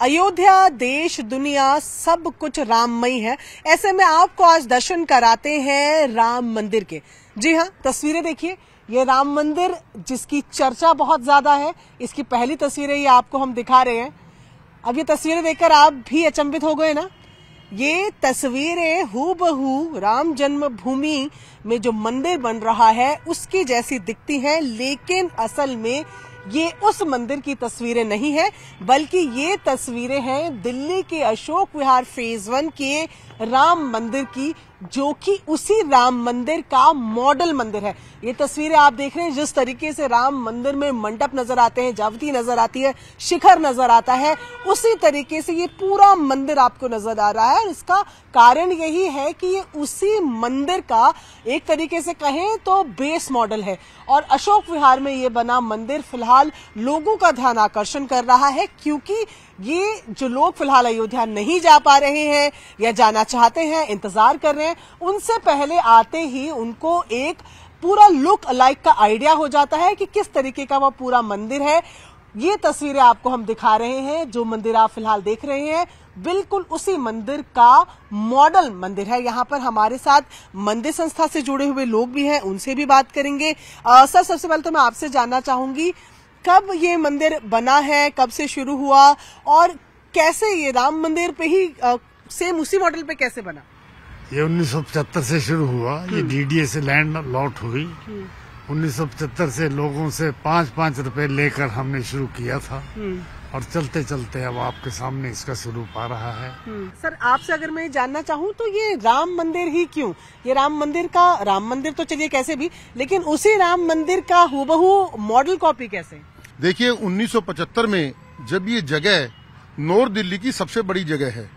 अयोध्या देश दुनिया सब कुछ राममय है। ऐसे में आपको आज दर्शन कराते हैं राम मंदिर के। जी हाँ, तस्वीरें देखिए, ये राम मंदिर जिसकी चर्चा बहुत ज्यादा है, इसकी पहली तस्वीरें ये आपको हम दिखा रहे हैं। अब ये तस्वीरें देखकर आप भी अचंभित हो गए ना। ये तस्वीरें हूबहू राम जन्मभूमि में जो मंदिर बन रहा है उसकी जैसी दिखती हैं, लेकिन असल में ये उस मंदिर की तस्वीरें नहीं है, बल्कि ये तस्वीरें हैं दिल्ली के अशोक विहार फेज 1 के राम मंदिर की, जो कि उसी राम मंदिर का मॉडल मंदिर है। ये तस्वीरें आप देख रहे हैं, जिस तरीके से राम मंदिर में मंडप नजर आते हैं, ज्योति नजर आती है, शिखर नजर आता है, उसी तरीके से ये पूरा मंदिर आपको नजर आ रहा है। और इसका कारण यही है कि ये उसी मंदिर का एक तरीके से कहें तो बेस मॉडल है। और अशोक विहार में ये बना मंदिर फिलहाल लोगों का ध्यान आकर्षण कर रहा है, क्योंकि ये जो लोग फिलहाल अयोध्या नहीं जा पा रहे हैं या जाना चाहते हैं, इंतजार कर रहे हैं, उनसे पहले आते ही उनको एक पूरा लुक अलाइक का आइडिया हो जाता है कि किस तरीके का वो पूरा मंदिर है। ये तस्वीरें आपको हम दिखा रहे हैं। जो मंदिर आप फिलहाल देख रहे हैं बिल्कुल उसी मंदिर का मॉडल मंदिर है। यहाँ पर हमारे साथ मंदिर संस्था से जुड़े हुए लोग भी हैं, उनसे भी बात करेंगे। सर, सबसे पहले तो मैं आपसे जानना चाहूंगी, कब ये मंदिर बना है, कब से शुरू हुआ और कैसे ये राम मंदिर पे ही सेम उसी मॉडल पे कैसे बना? ये 1975 से शुरू हुआ। ये डीडीए से लैंड लॉट हुई। 1975 से लोगों से 5-5 रुपए लेकर हमने शुरू किया था और चलते चलते अब आपके सामने इसका स्वरूप आ रहा है। सर, आपसे अगर मैं जानना चाहूँ तो ये राम मंदिर ही क्यों? ये राम मंदिर तो चलिए कैसे भी, लेकिन उसी राम मंदिर का हूबहू मॉडल कॉपी कैसे? देखिए, 1975 में जब ये जगह नॉर्थ दिल्ली की सबसे बड़ी जगह है,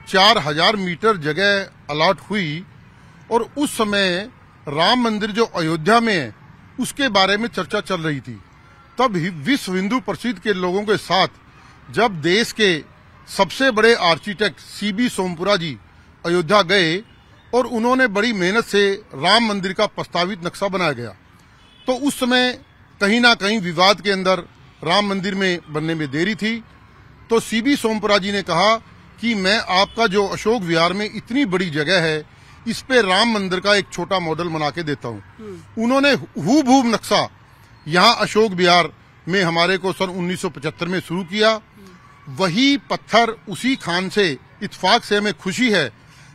4000 मीटर जगह अलॉट हुई और उस समय राम मंदिर जो अयोध्या में है उसके बारे में चर्चा चल रही थी। तब विश्व हिंदू परिषद के लोगों के साथ जब देश के सबसे बड़े आर्किटेक्ट सीबी सोमपुरा जी अयोध्या गए और उन्होंने बड़ी मेहनत से राम मंदिर का प्रस्तावित नक्शा बनाया गया, तो उस समय कहीं ना कहीं विवाद के अंदर राम मंदिर में बनने में देरी थी। तो सीबी सोमपुरा जी ने कहा कि मैं आपका जो अशोक विहार में इतनी बड़ी जगह है, इस पे राम मंदिर का एक छोटा मॉडल बना के देता हूँ। उन्होंने हूबहू नक्शा यहाँ अशोक विहार में हमारे को सन 1975 में शुरू किया। वही पत्थर उसी खान से, इत्तेफाक से हमें खुशी है,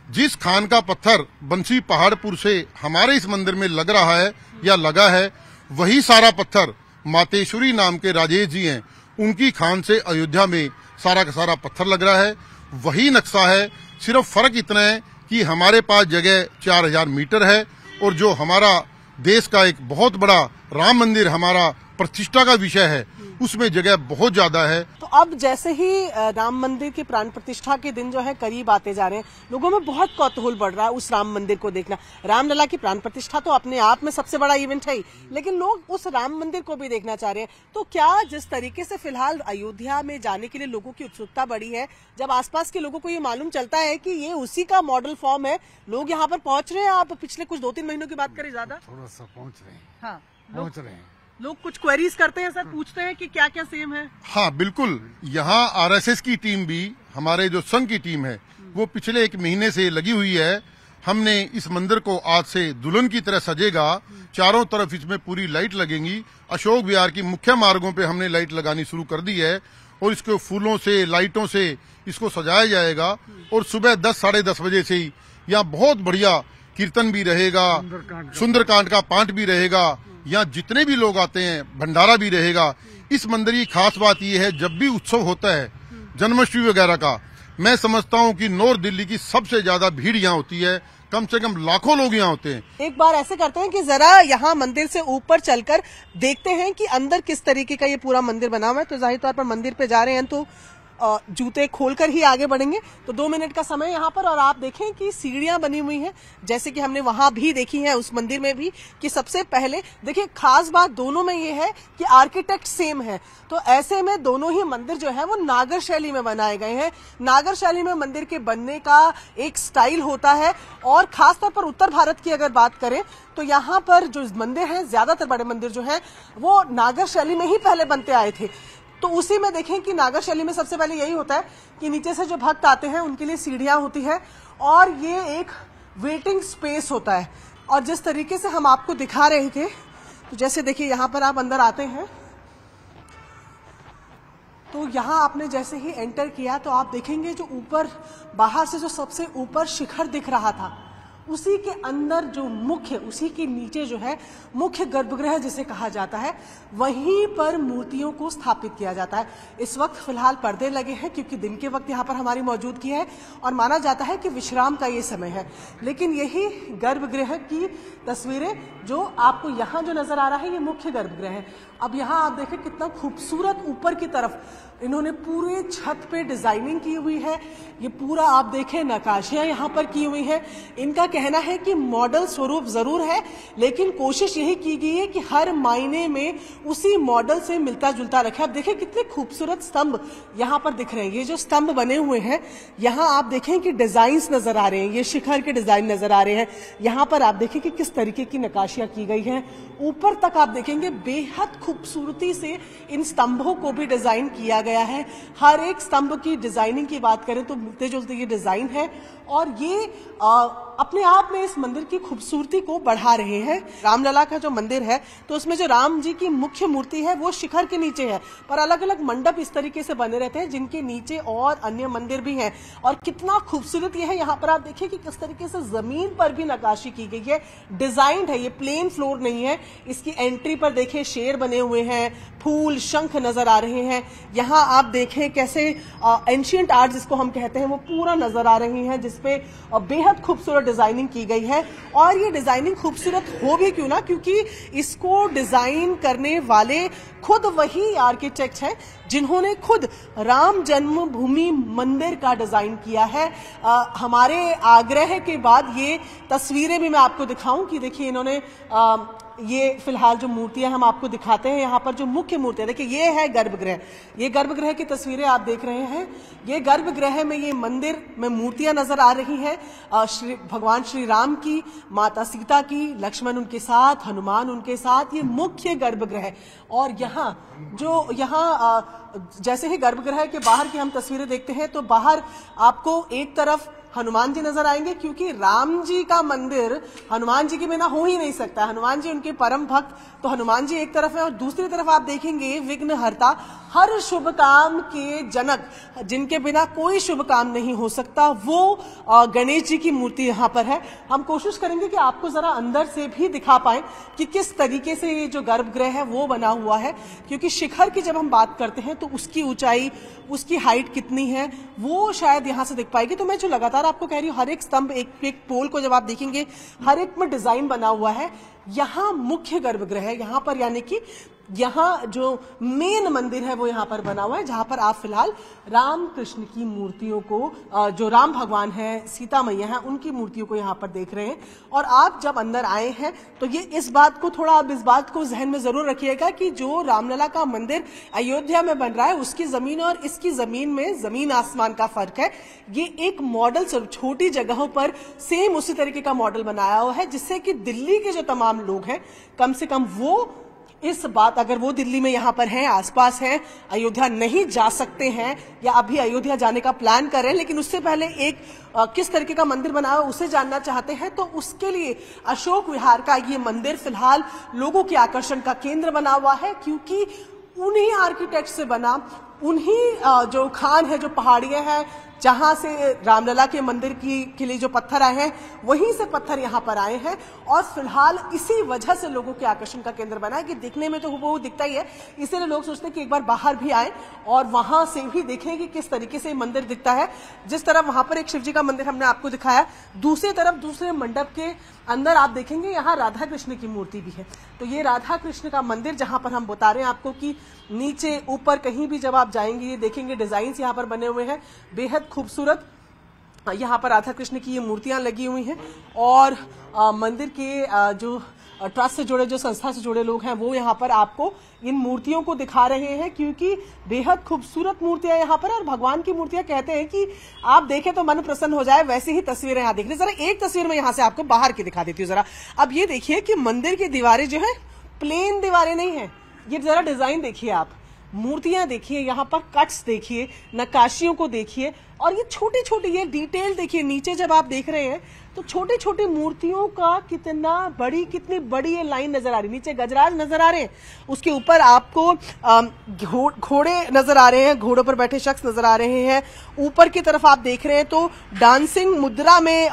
जिस खान का पत्थर बंसी पहाड़पुर से हमारे इस मंदिर में लग रहा है या लगा है, वही सारा पत्थर मातेश्वरी नाम के राजेश जी हैं, उनकी खान से अयोध्या में सारा का सारा पत्थर लग रहा है। वही नक्शा है, सिर्फ फर्क इतना है कि हमारे पास जगह 4000 मीटर है और जो हमारा देश का एक बहुत बड़ा राम मंदिर हमारा प्रतिष्ठा का विषय है, उसमें जगह बहुत ज्यादा है। तो अब जैसे ही राम मंदिर की प्राण प्रतिष्ठा के दिन जो है करीब आते जा रहे हैं, लोगों में बहुत कौतूहल बढ़ रहा है उस राम मंदिर को देखना। रामलला की प्राण प्रतिष्ठा तो अपने आप में सबसे बड़ा इवेंट है ही, लेकिन लोग उस राम मंदिर को भी देखना चाह रहे हैं। तो क्या जिस तरीके से फिलहाल अयोध्या में जाने के लिए लोगों की उत्सुकता बढ़ी है, जब आसपास के लोगों को ये मालूम चलता है कि ये उसी का मॉडल फॉर्म है, लोग यहाँ पर पहुंच रहे हैं? आप पिछले कुछ 2-3 महीनों की बात करें, ज्यादा थोड़ा सा पहुंच रहे हैं। हाँ, पहुंच रहे हैं। लोग कुछ क्वेरीज करते हैं सर, पूछते हैं कि क्या क्या सेम है? हाँ बिल्कुल, यहाँ आरएसएस की टीम भी, हमारे जो संघ की टीम है, वो पिछले 1 महीने से लगी हुई है। हमने इस मंदिर को आज से दुल्हन की तरह सजेगा, चारों तरफ इसमें पूरी लाइट लगेंगी। अशोक विहार की मुख्य मार्गों पे हमने लाइट लगानी शुरू कर दी है और इसको फूलों से, लाइटों से इसको सजाया जाएगा। और सुबह 10-10:30 बजे से ही यहाँ बहुत बढ़िया कीर्तन भी रहेगा, सुंदरकांड का पाठ भी रहेगा, यहाँ जितने भी लोग आते हैं भंडारा भी रहेगा। इस मंदिर की खास बात यह है, जब भी उत्सव होता है जन्माष्टमी वगैरह का, मैं समझता हूँ कि नॉर्थ दिल्ली की सबसे ज्यादा भीड़ यहाँ होती है। कम से कम लाखों लोग यहाँ होते हैं। एक बार ऐसे करते हैं कि जरा यहाँ मंदिर से ऊपर चलकर देखते हैं कि अंदर किस तरीके का ये पूरा मंदिर बना हुआ है। तो जाहिर तौर पर मंदिर पे जा रहे हैं तो जूते खोलकर ही आगे बढ़ेंगे। तो 2 मिनट का समय यहाँ पर, और आप देखें कि सीढ़ियां बनी हुई हैं, जैसे कि हमने वहां भी देखी है उस मंदिर में भी, कि सबसे पहले देखिए खास बात दोनों में ये है कि आर्किटेक्ट सेम है। तो ऐसे में दोनों ही मंदिर जो है वो नागर शैली में बनाए गए हैं। नागर शैली में मंदिर के बनने का एक स्टाइल होता है, और खासतौर पर उत्तर भारत की अगर बात करें तो यहाँ पर जो मंदिर हैं, ज्यादातर बड़े मंदिर जो हैं वो नागर शैली में ही पहले बनते आए थे। तो उसी में देखें कि नागर शैली में सबसे पहले यही होता है कि नीचे से जो भक्त आते हैं उनके लिए सीढ़ियां होती है और ये एक वेटिंग स्पेस होता है। और जिस तरीके से हम आपको दिखा रहे थे, तो जैसे देखिए यहां पर आप अंदर आते हैं तो यहां आपने जैसे ही एंटर किया तो आप देखेंगे जो ऊपर बाहर से जो सबसे ऊपर शिखर दिख रहा था, उसी के अंदर जो मुख्य, उसी के नीचे जो है मुख्य गर्भगृह जिसे कहा जाता है, वहीं पर मूर्तियों को स्थापित किया जाता है। इस वक्त फिलहाल पर्दे लगे हैं क्योंकि दिन के वक्त यहाँ पर हमारी मौजूदगी है और माना जाता है कि विश्राम का ये समय है। लेकिन यही गर्भगृह की तस्वीरें जो आपको यहाँ जो नजर आ रहा है, ये मुख्य गर्भगृह है। अब यहाँ आप देखें कितना खूबसूरत ऊपर की तरफ इन्होंने पूरे छत पे डिजाइनिंग की हुई है। ये पूरा आप देखें नक्काशियां यहाँ पर की हुई है। इनका कहना है कि मॉडल स्वरूप जरूर है, लेकिन कोशिश यही की गई है कि हर मायने में उसी मॉडल से मिलता जुलता रखे। आप देखें कितने खूबसूरत स्तंभ यहाँ पर दिख रहे हैं। ये जो स्तंभ बने हुए हैं, यहाँ आप देखें कि डिजाइन नजर आ रहे हैं, ये शिखर के डिजाइन नजर आ रहे हैं। यहाँ पर आप देखें कि किस तरीके की नक्काशियां की गई हैं। ऊपर तक आप देखेंगे बेहद खूबसूरती से इन स्तंभों को भी डिजाइन किया गया है। हर एक स्तंभ की डिजाइनिंग की बात करें तो मिलते जुलते ये डिजाइन है और ये अपने आप में इस मंदिर की खूबसूरती को बढ़ा रहे हैं। रामलला का जो मंदिर है तो उसमें जो राम जी की मुख्य मूर्ति है वो शिखर के नीचे है, पर अलग अलग मंडप इस तरीके से बने रहते हैं जिनके नीचे और अन्य मंदिर भी हैं। और कितना खूबसूरत ये है, यहाँ पर आप देखिए कि किस तरीके से जमीन पर भी नक्काशी की गई है, डिजाइन है। ये प्लेन फ्लोर नहीं है। इसकी एंट्री पर देखें शेर बने हुए हैं, फूल शंख नजर आ रहे हैं। यहाँ आप देखें कैसे एंशिएंट आर्ट जिसको हम कहते हैं वो पूरा नजर आ रही है, जिसपे बेहद खूबसूरत डिजाइनिंग की गई है। और ये डिजाइनिंग खूबसूरत हो भी क्यों ना, क्योंकि इसको डिजाइन करने वाले खुद वही आर्किटेक्ट हैं जिन्होंने खुद राम जन्मभूमि मंदिर का डिजाइन किया है। हमारे आग्रह के बाद ये तस्वीरें भी मैं आपको दिखाऊं कि देखिए इन्होंने ये फिलहाल जो मूर्तियां हम आपको दिखाते हैं, यहाँ पर जो मुख्य मूर्तियां देखिए, ये है गर्भगृह। ये गर्भगृह की तस्वीरें आप देख रहे हैं। ये गर्भगृह में ये मंदिर में मूर्तियां नजर आ रही हैं, भगवान श्री राम की, माता सीता की, लक्ष्मण उनके साथ, हनुमान उनके साथ। ये मुख्य गर्भगृह। और यहाँ जैसे ही गर्भगृह के बाहर की हम तस्वीरें देखते हैं तो बाहर आपको एक तरफ हनुमान जी नजर आएंगे, क्योंकि राम जी का मंदिर हनुमान जी के बिना हो ही नहीं सकता। हनुमान जी उनके परम भक्त, तो हनुमान जी एक तरफ है और दूसरी तरफ आप देखेंगे विघ्नहर्ता, हर शुभ काम के जनक, जिनके बिना कोई शुभ काम नहीं हो सकता, वो गणेश जी की मूर्ति यहाँ पर है। हम कोशिश करेंगे कि आपको जरा अंदर से भी दिखा पाएं कि किस तरीके से ये जो गर्भगृह है वो बना हुआ है, क्योंकि शिखर की जब हम बात करते हैं तो उसकी ऊंचाई, उसकी हाइट कितनी है वो शायद यहाँ से दिख पाएगी। तो मैं जो लगातार आपको कह रही हूँ, हर एक स्तंभ, एक पोल को जब आप देखेंगे हर एक में डिजाइन बना हुआ है। यहाँ मुख्य गर्भगृह है, यहाँ पर यानी कि यहाँ जो मेन मंदिर है वो यहाँ पर बना हुआ है, जहां पर आप फिलहाल राम कृष्ण की मूर्तियों को, जो राम भगवान है, सीता मैया है, उनकी मूर्तियों को यहाँ पर देख रहे हैं। और आप जब अंदर आए हैं तो ये इस बात को थोड़ा, आप इस बात को जहन में जरूर रखिएगा कि जो रामलला का मंदिर अयोध्या में बन रहा है उसकी जमीन और इसकी जमीन में जमीन आसमान का फर्क है। ये एक मॉडल छोटी जगहों पर सेम उसी तरीके का मॉडल बनाया हुआ है, जिससे कि दिल्ली के जो तमाम लोग हैं कम से कम वो इस बात, अगर वो दिल्ली में यहाँ पर हैं, आसपास हैं, अयोध्या नहीं जा सकते हैं या अभी अयोध्या जाने का प्लान कर रहे हैं लेकिन उससे पहले एक किस तरीके का मंदिर बना हुआ उसे जानना चाहते हैं, तो उसके लिए अशोक विहार का ये मंदिर फिलहाल लोगों के आकर्षण का केंद्र बना हुआ है, क्योंकि उन्हीं आर्किटेक्ट से बना, उन्हीं जो खान है, जो पहाड़ियां हैं जहां से रामलला के मंदिर के लिए जो पत्थर आए हैं वहीं से पत्थर यहाँ पर आए हैं। और फिलहाल इसी वजह से लोगों के आकर्षण का केंद्र बना है कि दिखने में तो वो दिखता ही है, इसलिए लोग सोचते हैं कि एक बार बाहर भी आए और वहां से भी देखें कि किस तरीके से मंदिर दिखता है। जिस तरह वहां पर एक शिवजी का मंदिर हमने आपको दिखाया, दूसरी तरफ दूसरे मंडप के अंदर आप देखेंगे यहाँ राधा कृष्ण की मूर्ति भी है। तो ये राधा कृष्ण का मंदिर जहां पर हम बता रहे हैं आपको कि नीचे ऊपर कहीं भी जब आप जाएंगे ये देखेंगे डिजाइन यहाँ पर बने हुए हैं, बेहद खूबसूरत। यहाँ पर राधा कृष्ण की ये मूर्तियां लगी हुई हैं और मंदिर के जो ट्रस्ट से जुड़े, जो संस्था से जुड़े लोग हैं वो यहाँ पर आपको इन मूर्तियों को दिखा रहे हैं, क्योंकि बेहद खूबसूरत मूर्तियां यहाँ पर। और भगवान की मूर्तियां कहते हैं कि आप देखें तो मन प्रसन्न हो जाए, वैसी ही तस्वीरें यहाँ दिख रही। जरा एक तस्वीर में यहाँ से आपको बाहर की दिखा देती हूँ जरा। अब ये देखिए कि मंदिर की दीवारें जो है प्लेन दीवारें नहीं है, ये जरा डिजाइन देखिए आप, मूर्तियां देखिए, यहाँ पर कट्स देखिए, नक्काशियों को देखिए, और ये छोटी छोटी ये डिटेल देखिए। नीचे जब आप देख रहे हैं तो छोटी छोटी मूर्तियों का कितनी बड़ी ये लाइन नजर आ रही है। नीचे गजराज नजर आ रहे हैं, उसके ऊपर आपको घोड़े नजर आ रहे हैं, घोड़ों पर बैठे शख्स नजर आ रहे हैं। ऊपर की तरफ आप देख रहे हैं तो डांसिंग मुद्रा में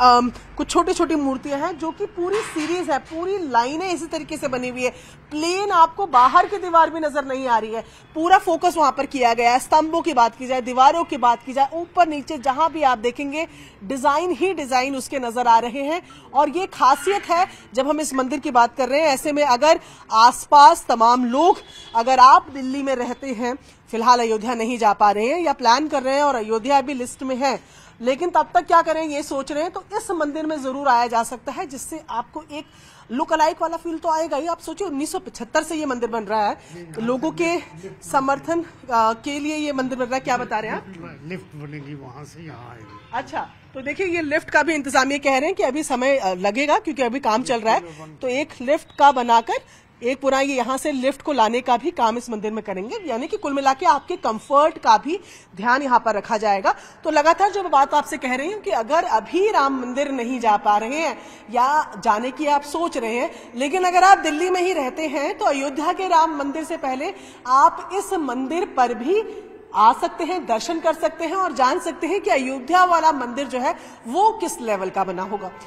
कुछ छोटी छोटी मूर्तियां हैं, जो कि पूरी सीरीज है, पूरी लाइनें इसी तरीके से बनी हुई है। प्लेन आपको बाहर की दीवार भी नजर नहीं आ रही है, पूरा फोकस वहां पर किया गया है। स्तंभों की बात की जाए, दीवारों की बात की जाए, ऊपर नीचे जहां भी आप देखेंगे डिजाइन ही डिजाइन उसके नजर आ रहे हैं। और ये खासियत है जब हम इस मंदिर की बात कर रहे हैं। ऐसे में अगर आसपास तमाम लोग, अगर आप दिल्ली में रहते हैं, फिलहाल अयोध्या नहीं जा पा रहे हैं या प्लान कर रहे हैं और अयोध्या भी लिस्ट में है, लेकिन तब तक क्या करें ये सोच रहे हैं, तो इस मंदिर में जरूर आया जा सकता है, जिससे आपको एक लुक अलाइक वाला फील तो आएगा ही। आप सोचिए 1975 से ये मंदिर बन रहा है, लोगों के समर्थन के लिए ये मंदिर बन रहा है। क्या बता रहे हैं आप? लिफ्ट बनेगी, वहां से यहाँ आएगी। अच्छा, तो देखिए ये लिफ्ट का भी इंतजाम ये कह रहे हैं कि अभी समय लगेगा, क्योंकि अभी काम चल रहा है। तो एक लिफ्ट का बनाकर एक पूरा ये यहाँ से लिफ्ट को लाने का भी काम इस मंदिर में करेंगे, यानी कि कुल मिला के आपके कंफर्ट का भी ध्यान यहाँ पर रखा जाएगा। तो लगातार जो बात आपसे कह रही हूँ कि अगर अभी राम मंदिर नहीं जा पा रहे हैं या जाने की आप सोच रहे हैं, लेकिन अगर आप दिल्ली में ही रहते हैं, तो अयोध्या के राम मंदिर से पहले आप इस मंदिर पर भी आ सकते हैं, दर्शन कर सकते हैं और जान सकते हैं कि अयोध्या वाला मंदिर जो है वो किस लेवल का बना होगा।